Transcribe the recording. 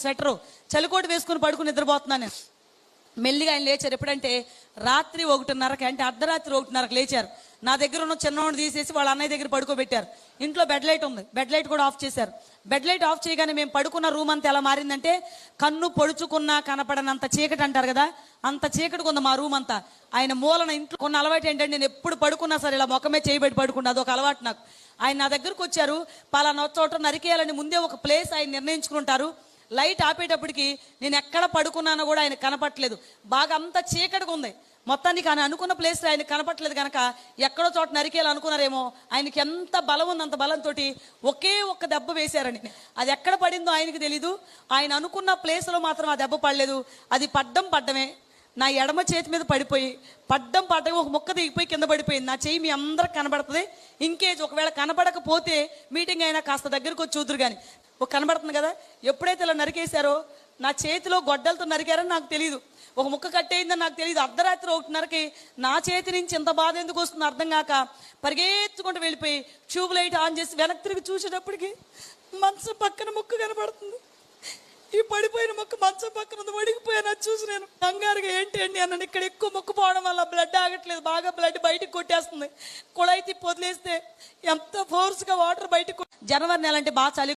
Sweater చలికోటు వేసుకుని పడుకుని నిద్రపోతున్నాను నేను. మెల్లిగా ఆయన లేచారు. ఎప్పుడంటే రాత్రి 1:30కి, అంటే అర్ధరాత్రి 1:30కి లేచారు. నా దగ్గర ఉన్న చిన్నవాడిని తీసేసి వాళ్ళ అన్నయ్య దగ్గర పడుకోబెట్టారు. ఇంట్లో బెడ్ లైట్ ఉంది, బెడ్ లైట్ కూడా ఆఫ్ చేశారు. బెడ్ లైట్ ఆఫ్ చేయగానే మేము పడుకున్న రూమ్ అంతా ఎలా మారిందంటే కన్ను పొడుచుకున్నా కనపడనంత చీకటి అంటారు కదా, అంత చీకటిగా ఉంది మా రూమ్ అంతా. ఆయన మూలన ఇంట్లో కొన్న అలవాటు ఏంటంటే నేను ఎప్పుడు పడుకున్నా సరే ఇలా ముఖమే చేయబెట్టి పడుకుంటా, అదొక అలవాటు నాకు. ఆయన నా దగ్గరకు వచ్చారు. పలానా చోట నరికేయాలని ముందే ఒక ప్లేస్ ఆయన నిర్ణయించుకుంటారు. లైట్ ఆపేటప్పటికి నేను ఎక్కడ పడుకున్నానో కూడా ఆయన కనపట్లేదు. బాగా అంత చీకటిగా ఉంది మొత్తానికి. ఆయన అనుకున్న ప్లేస్ ఆయన కనపట్లేదు కనుక ఎక్కడో చోట నరికేయాలి అనుకున్నారేమో. ఆయనకి ఎంత బలం ఉంది, అంత బలంతో ఒకే ఒక్క దెబ్బ వేశారని. అది ఎక్కడ పడిందో ఆయనకి తెలీదు. ఆయన అనుకున్న ప్లేస్లో మాత్రం ఆ దెబ్బ పడలేదు. అది పడ్డమే నా ఎడమ చేతి మీద పడిపోయి పడ్డం ఒక ముక్క దిగిపోయి కింద పడిపోయింది. నా చెయ్యి మీ అందరికి కనబడుతుంది. ఇంకేజ్ ఒకవేళ కనబడకపోతే మీటింగ్ అయినా కాస్త దగ్గరకు వచ్చి చూదురు కానీ ఒక కనబడుతుంది కదా. ఎప్పుడైతే ఇలా నరికేశారో నా చేతిలో గొడ్డలతో నరికారని నాకు తెలియదు. ఒక ముక్క కట్టేయిందని నాకు తెలియదు. అర్ధరాత్రి 1:30కి నా చేతి నుంచి ఇంత బాధ ఎందుకు వస్తుందో అర్థం కాక పరిగెత్తుకుంటూ వెళ్ళిపోయి ట్యూబ్ లైట్ ఆన్ చేసి వెనక్కి తిరిగి చూసేటప్పటికి మంచం పక్కన ముక్క కనబడుతుంది. ఈ పడిపోయిన మొక్క మంచం పక్కన వడిగిపోయాను. అది చూసి నేను కంగారుగా ఏంటి అన్నాను. ఇక్కడ ఎక్కువ మొక్క పోవడం వల్ల బ్లడ్ ఆగట్లేదు, బాగా బ్లడ్ బయటకు కొట్టేస్తుంది. కుళాయి తిప్పి వదిలేస్తే ఎంత ఫోర్స్గా వాటర్ బయటకు. జనవరి నెల అంటే బాగా చలి.